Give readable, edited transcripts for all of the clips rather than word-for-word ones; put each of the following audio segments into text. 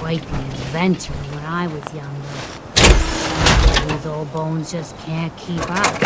quite the inventor when I was younger. These old bones just can't keep up.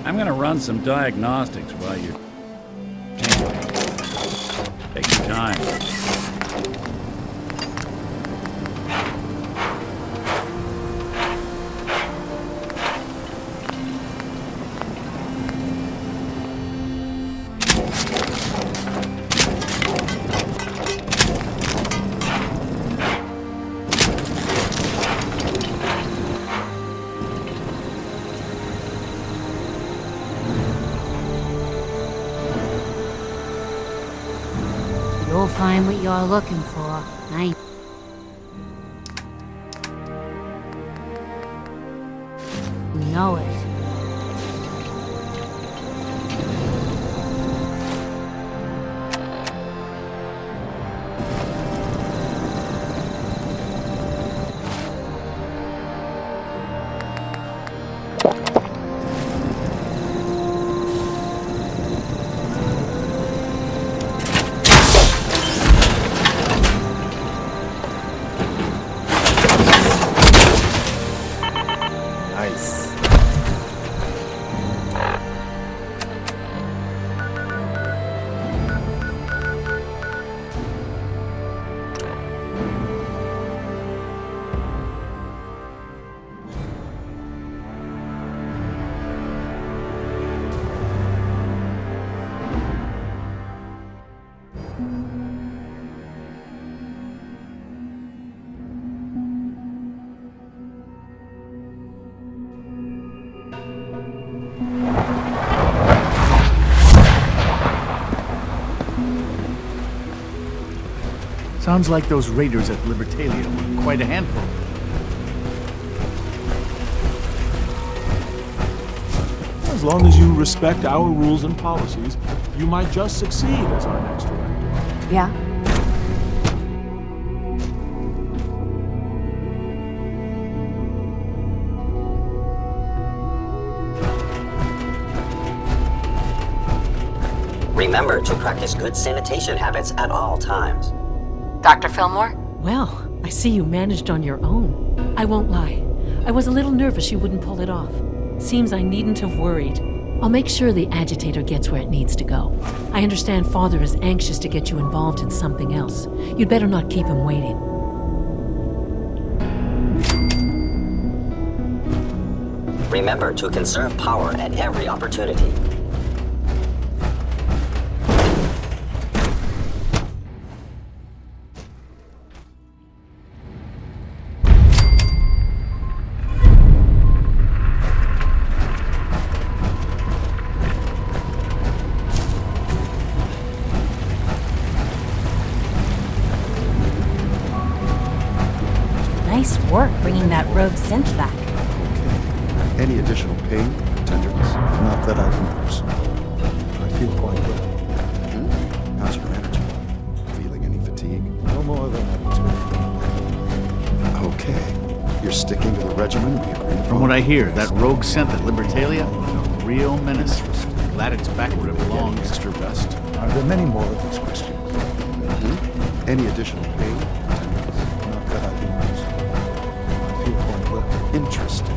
I'm gonna run some diagnostics while you're tinkering. Take your time. You'll find what you're looking for. You know it. Sounds like those raiders at Libertalia were quite a handful. As long as you respect our rules and policies, you might just succeed as our next director. Yeah? Remember to practice good sanitation habits at all times. Dr. Fillmore? Well, I see you managed on your own. I won't lie. I was a little nervous you wouldn't pull it off. Seems I needn't have worried. I'll make sure the agitator gets where it needs to go. I understand Father is anxious to get you involved in something else. You'd better not keep him waiting. Remember to conserve power at every opportunity. Nice work bringing that rogue synth back. Okay. Any additional pain, tenderness? Not that I've noticed. I feel quite good. How's your energy? Feeling any fatigue? No more than I expected. Okay. You're sticking to the regimen we agreed From what I hear, that rogue scent at Libertalia is a real menace. Glad it's back where it belongs. extra rest. Are there many more of these questions? Any additional pay? Not that I've been used. I feel quite well. Interesting.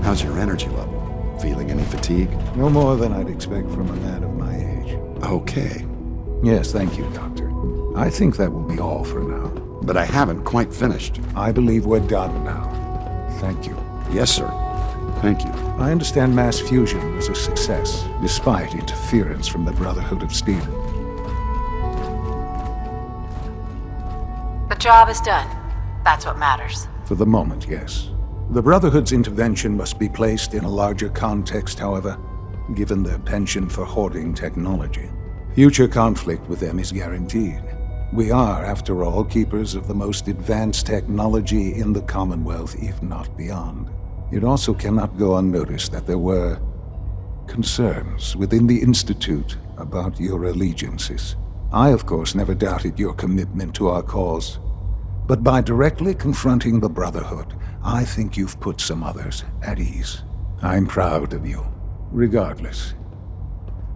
How's your energy level? Feeling any fatigue? No more than I'd expect from a man of my age. Okay. Yes, thank you, Doctor. I think that will be all for now. But I haven't quite finished. I believe we're done now. Thank you. Yes, sir. Thank you. I understand mass fusion was a success, despite interference from the Brotherhood of Steel. The job is done. That's what matters. For the moment, yes. The Brotherhood's intervention must be placed in a larger context, however, given their penchant for hoarding technology. Future conflict with them is guaranteed. We are, after all, keepers of the most advanced technology in the Commonwealth, if not beyond. It also cannot go unnoticed that there were concerns within the Institute about your allegiances. I, of course, never doubted your commitment to our cause. But by directly confronting the Brotherhood, I think you've put some others at ease. I'm proud of you, regardless.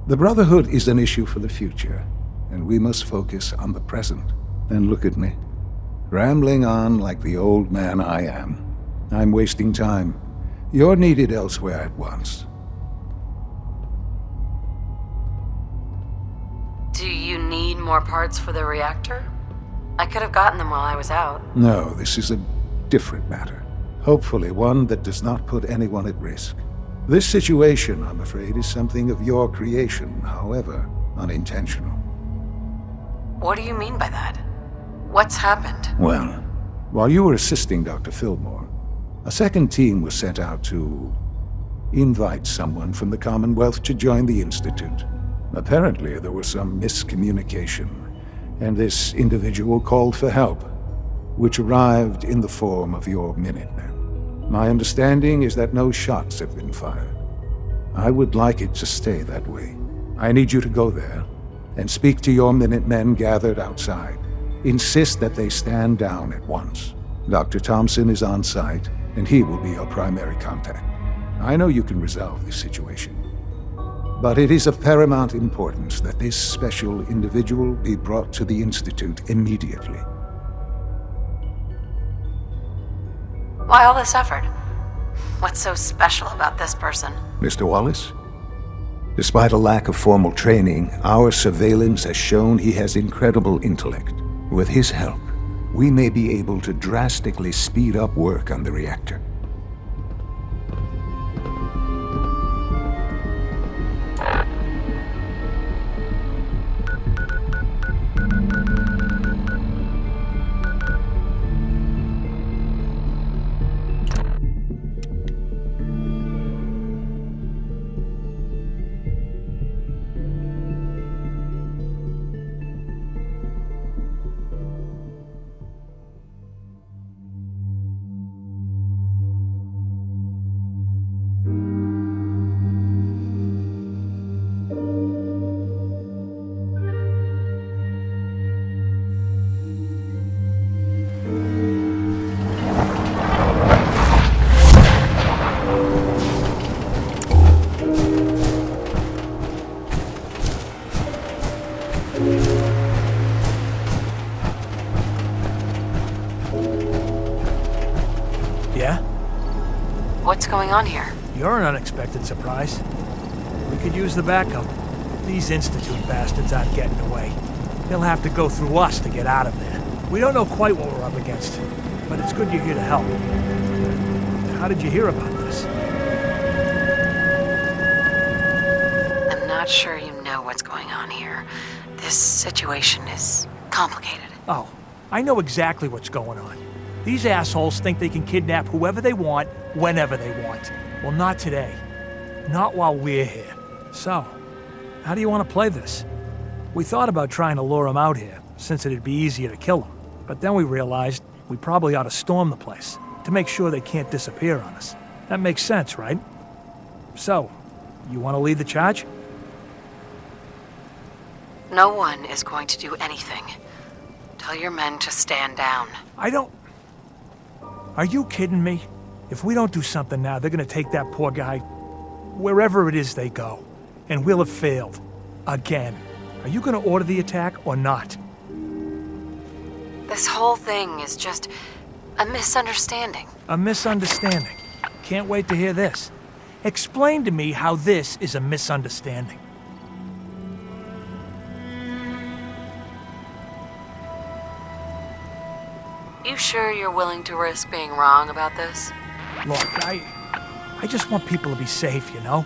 The Brotherhood is an issue for the future, and we must focus on the present. And look at me, rambling on like the old man I am. I'm wasting time. You're needed elsewhere at once. Do you need more parts for the reactor? I could have gotten them while I was out. No, this is a different matter. Hopefully one that does not put anyone at risk. This situation, I'm afraid, is something of your creation, however unintentional. What do you mean by that? What's happened? Well, while you were assisting Dr. Fillmore, a second team was sent out to invite someone from the Commonwealth to join the Institute. Apparently, there was some miscommunication, and this individual called for help, which arrived in the form of your Minutemen. My understanding is that no shots have been fired. I would like it to stay that way. I need you to go there and speak to your Minutemen gathered outside. Insist that they stand down at once. Dr. Thompson is on site, and he will be your primary contact. I know you can resolve this situation, but it is of paramount importance that this special individual be brought to the Institute immediately. Why all this effort? What's so special about this person? Mr. Wallace? Despite a lack of formal training, our surveillance has shown he has incredible intellect. With his help, we may be able to drastically speed up work on the reactor. Yeah? What's going on here? You're an unexpected surprise. We could use the backup. These Institute bastards aren't getting away. They'll have to go through us to get out of there. We don't know quite what we're up against, but it's good you're here to help. How did you hear about this? I'm not sure you know what's going on here. This situation is complicated. Oh, I know exactly what's going on. These assholes think they can kidnap whoever they want, whenever they want. Well, not today. Not while we're here. So, how do you want to play this? We thought about trying to lure them out here, since it'd be easier to kill them. But then we realized we probably ought to storm the place, to make sure they can't disappear on us. That makes sense, right? So, you want to lead the charge? No one is going to do anything. Tell your men to stand down. I don't... Are you kidding me? If we don't do something now, they're gonna take that poor guy wherever it is they go. And we'll have failed. Again. Are you gonna order the attack or not? This whole thing is just a misunderstanding. A misunderstanding. Can't wait to hear this. Explain to me how this is a misunderstanding. You sure you're willing to risk being wrong about this? Look, I just want people to be safe, you know?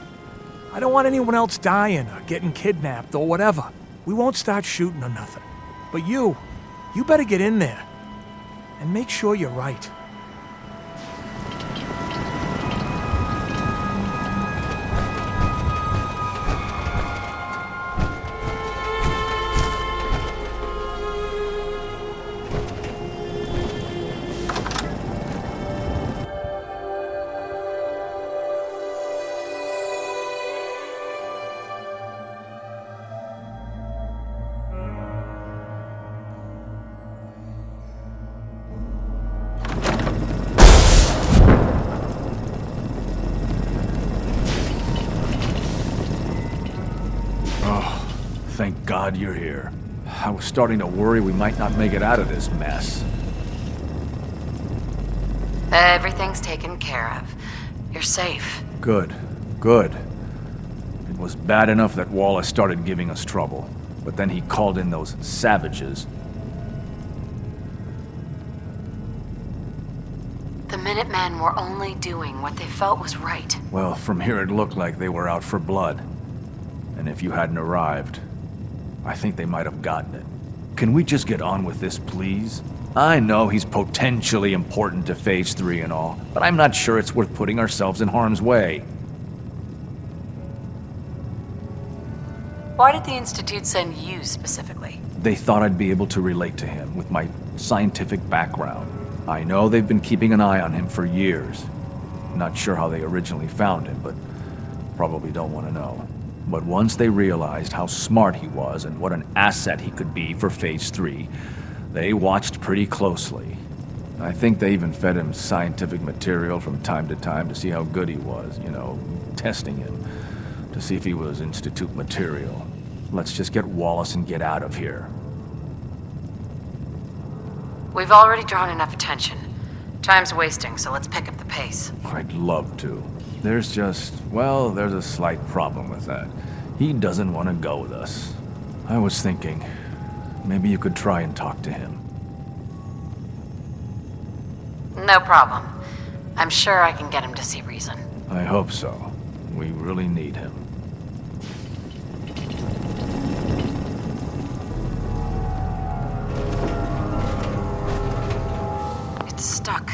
I don't want anyone else dying or getting kidnapped or whatever. We won't start shooting or nothing. But you better get in there and make sure you're right. Thank God you're here. I was starting to worry we might not make it out of this mess. Everything's taken care of. You're safe. Good. Good. It was bad enough that Wallace started giving us trouble, but then he called in those savages. The Minutemen were only doing what they felt was right. Well, from here it looked like they were out for blood. And if you hadn't arrived, I think they might have gotten it. Can we just get on with this, please? I know he's potentially important to Phase 3 and all, but I'm not sure it's worth putting ourselves in harm's way. Why did the Institute send you specifically? They thought I'd be able to relate to him with my scientific background. I know they've been keeping an eye on him for years. Not sure how they originally found him, but probably don't want to know. But once they realized how smart he was and what an asset he could be for Phase 3, they watched pretty closely. I think they even fed him scientific material from time to time to see how good he was, you know, testing him, to see if he was Institute material. Let's just get Wallace and get out of here. We've already drawn enough attention. Time's wasting, so let's pick up the pace. I'd love to. There's just, well, there's a slight problem with that. He doesn't want to go with us. I was thinking, maybe you could try and talk to him. No problem. I'm sure I can get him to see reason. I hope so. We really need him. It's stuck.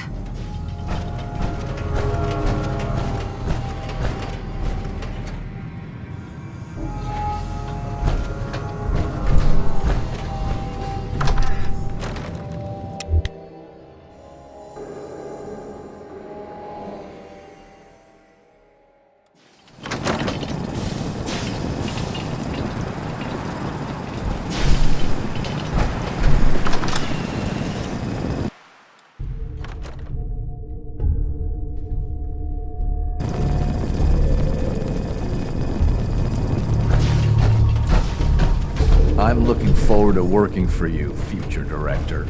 I'm looking forward to working for you, future director.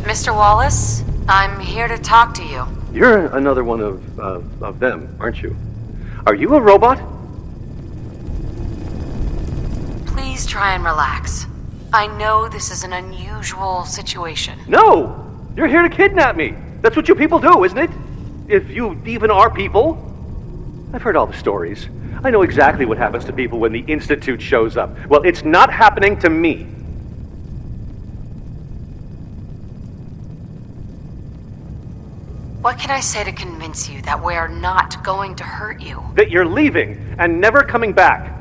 Mr. Wallace, I'm here to talk to you. You're another one of them, aren't you? Are you a robot? Please try and relax. I know this is an unusual situation. No! You're here to kidnap me! That's what you people do, isn't it? If you even are people. I've heard all the stories. I know exactly what happens to people when the Institute shows up. Well, it's not happening to me. What can I say to convince you that we're not going to hurt you? That you're leaving and never coming back.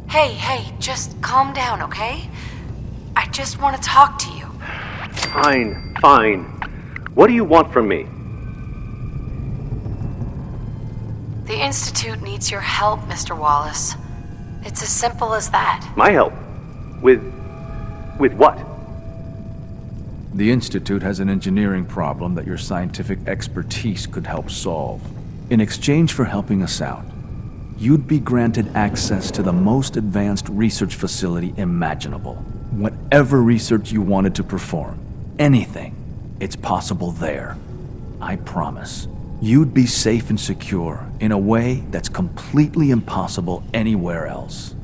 Hey, just calm down, okay? I just want to talk to you. Fine. What do you want from me? The Institute needs your help, Mr. Wallace. It's as simple as that. My help? With what? The Institute has an engineering problem that your scientific expertise could help solve. In exchange for helping us out, you'd be granted access to the most advanced research facility imaginable. Whatever research you wanted to perform, anything, it's possible there. I promise. You'd be safe and secure in a way that's completely impossible anywhere else.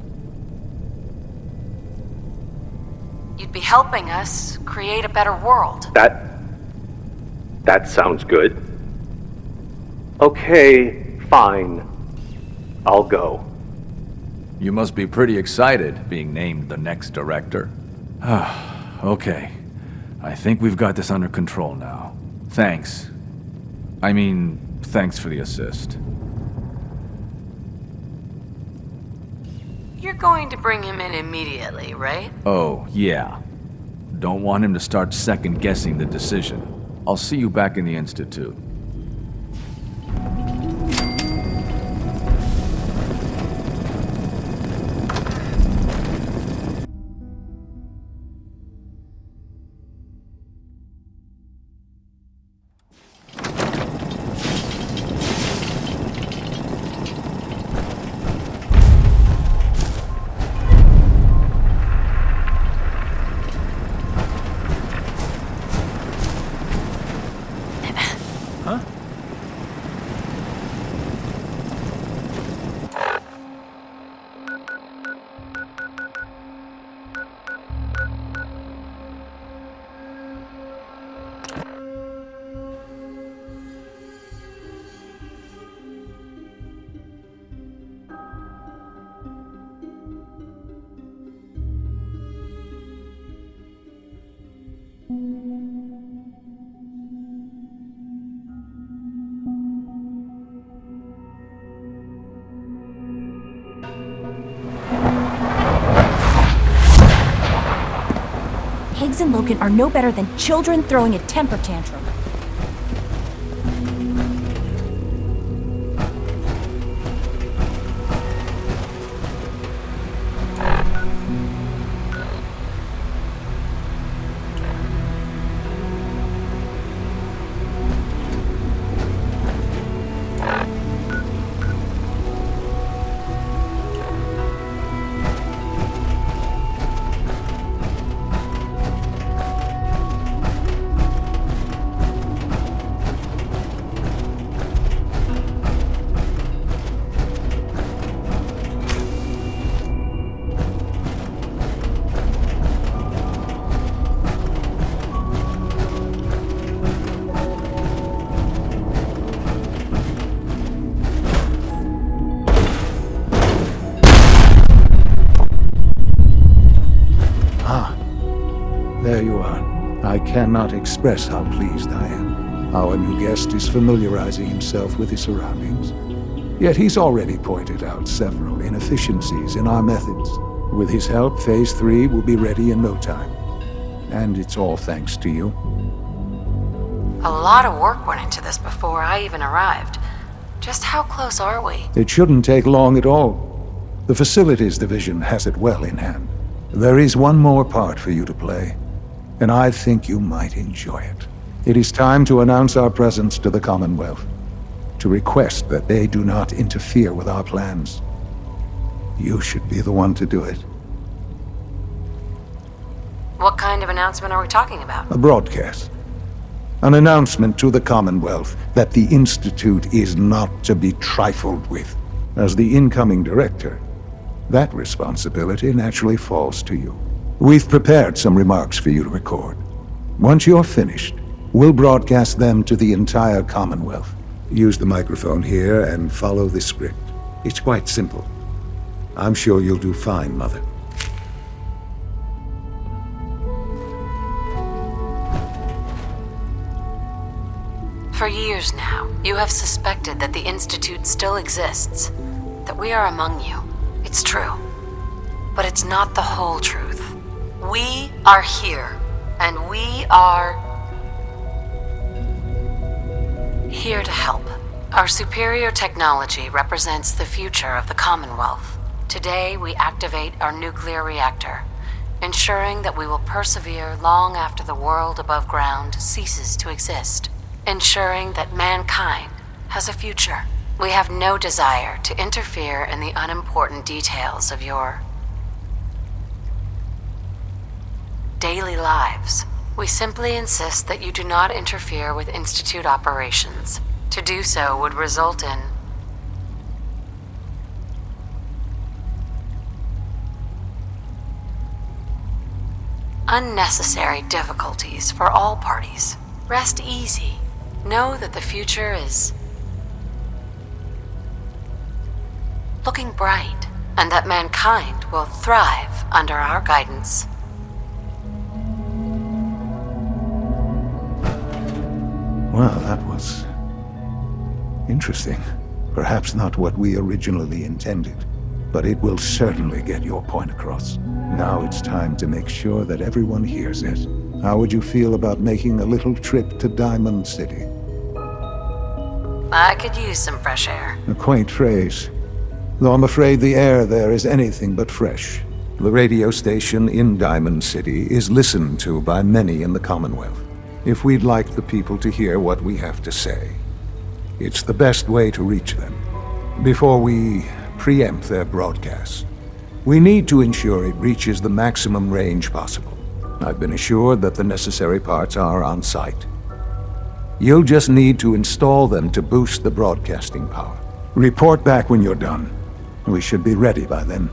You'd be helping us create a better world. That sounds good. Okay, fine. I'll go. You must be pretty excited being named the next director. Okay. I think we've got this under control now. Thanks. Thanks for the assist. You're going to bring him in immediately, right? Oh, yeah. Don't want him to start second-guessing the decision. I'll see you back in the Institute. Higgs and Logan are no better than children throwing a temper tantrum. There you are. I cannot express how pleased I am. Our new guest is familiarizing himself with his surroundings. Yet he's already pointed out several inefficiencies in our methods. With his help, Phase 3 will be ready in no time. And it's all thanks to you. A lot of work went into this before I even arrived. Just how close are we? It shouldn't take long at all. The Facilities Division has it well in hand. There is one more part for you to play, and I think you might enjoy it. It is time to announce our presence to the Commonwealth, to request that they do not interfere with our plans. You should be the one to do it. What kind of announcement are we talking about? A broadcast. An announcement to the Commonwealth that the Institute is not to be trifled with. As the incoming director, that responsibility naturally falls to you. We've prepared some remarks for you to record. Once you're finished, we'll broadcast them to the entire Commonwealth. Use the microphone here and follow the script. It's quite simple. I'm sure you'll do fine, Mother. For years now, you have suspected that the Institute still exists, that we are among you. It's true. But it's not the whole truth. We are here, and we are here to help. Our superior technology represents the future of the Commonwealth. Today, we activate our nuclear reactor. ensuring that we will persevere long after the world above ground ceases to exist, ensuring that mankind has a future. We have no desire to interfere in the unimportant details of your daily lives. We simply insist that you do not interfere with Institute operations. To do so would result in unnecessary difficulties for all parties. Rest easy. Know that the future is looking bright, and that mankind will thrive under our guidance. Well, that was interesting. Perhaps not what we originally intended, but it will certainly get your point across. Now it's time to make sure that everyone hears it. How would you feel about making a little trip to Diamond City? I could use some fresh air. A quaint phrase, though I'm afraid the air there is anything but fresh. The radio station in Diamond City is listened to by many in the Commonwealth. If we'd like the people to hear what we have to say, it's the best way to reach them. Before we preempt their broadcast, we need to ensure it reaches the maximum range possible. I've been assured that the necessary parts are on site. You'll just need to install them to boost the broadcasting power. Report back when you're done. We should be ready by then.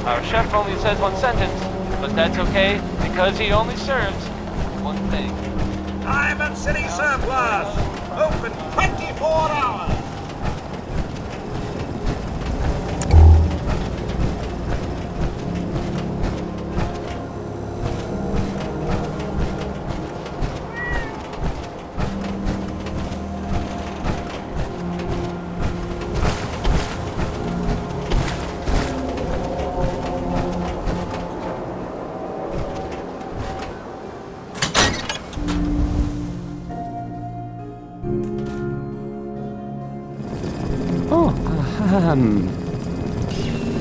Our chef only says one sentence, but that's okay because he only serves one thing. Diamond City Surplus! Open 24 hours!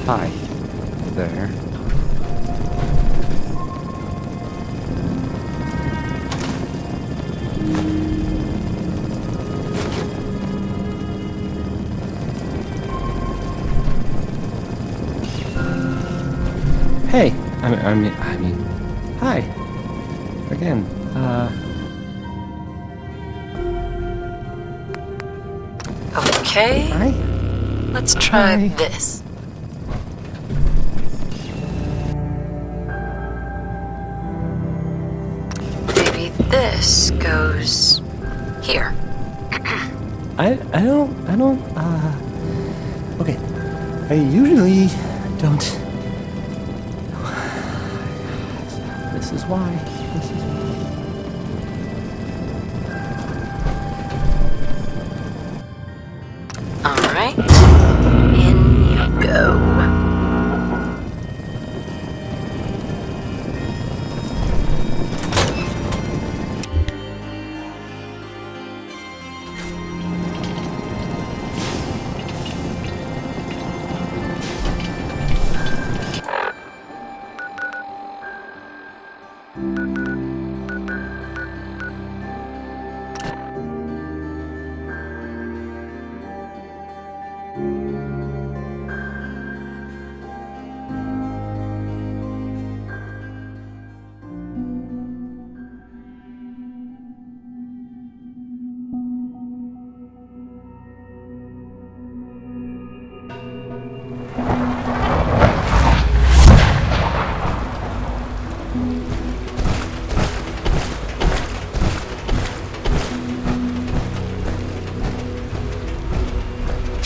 Hi there. Hey, I mean, hi. Again, Okay. Hi. Let's try Hi. this. Maybe this goes here. I don't, okay. I usually don't. This is why. All right. In you go.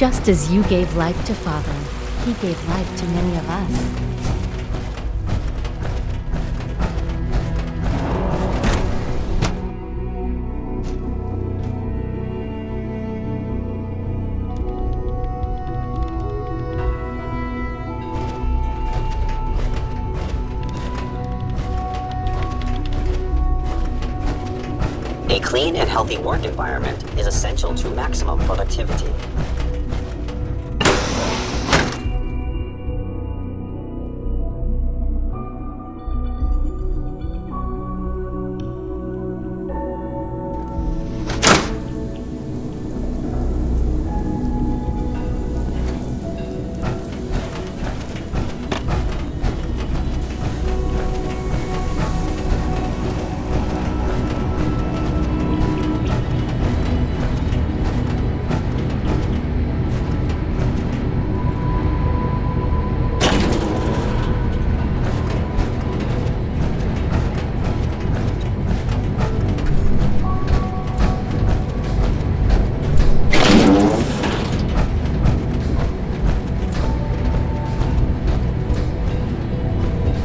Just as you gave life to Father, he gave life to many of us. A clean and healthy work environment is essential to maximum productivity.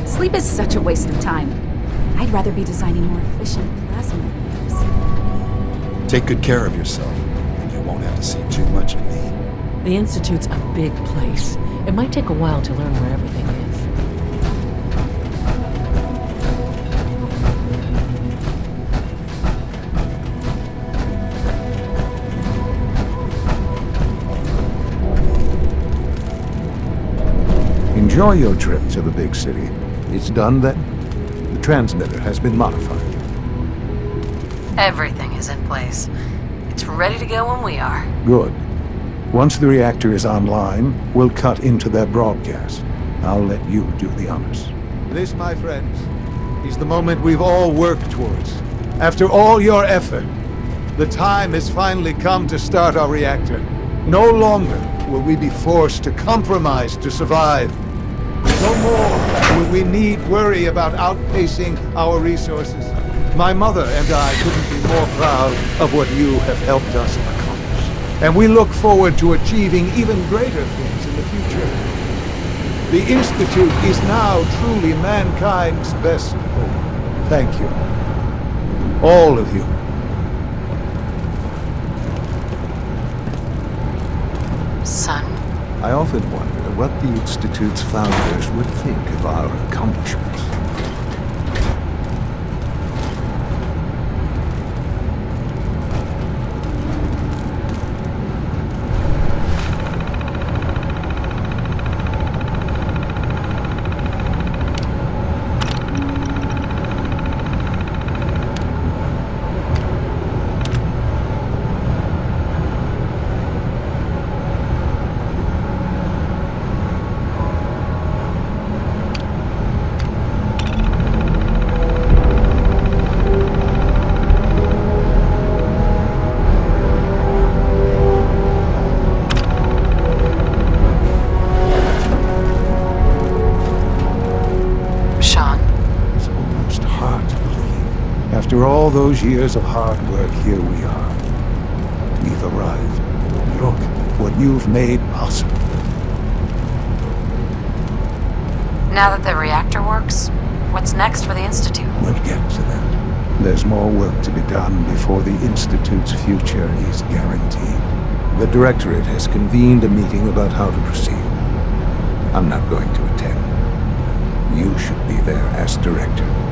Sleep is such a waste of time. I'd rather be designing more efficient plasma lamps. Take good care of yourself, and you won't have to see too much of me. The Institute's a big place. It might take a while to learn where everything is. Enjoy your trip to the big city. It's done then? The transmitter has been modified. Everything is in place. It's ready to go when we are. Good. Once the reactor is online, we'll cut into their broadcast. I'll let you do the honors. This, my friends, is the moment we've all worked towards. After all your effort, the time has finally come to start our reactor. No longer will we be forced to compromise to survive. No more will we need worry about outpacing our resources. My mother and I couldn't be more proud of what you have helped us accomplish. And we look forward to achieving even greater things in the future. The Institute is now truly mankind's best hope. Thank you. All of you. Son. I often wonder what the Institute's founders would think of our accomplishments. After all those years of hard work, here we are. We've arrived. Look what you've made possible. Now that the reactor works, what's next for the Institute? We'll get to that. There's more work to be done before the Institute's future is guaranteed. The Directorate has convened a meeting about how to proceed. I'm not going to attend. You should be there as Director.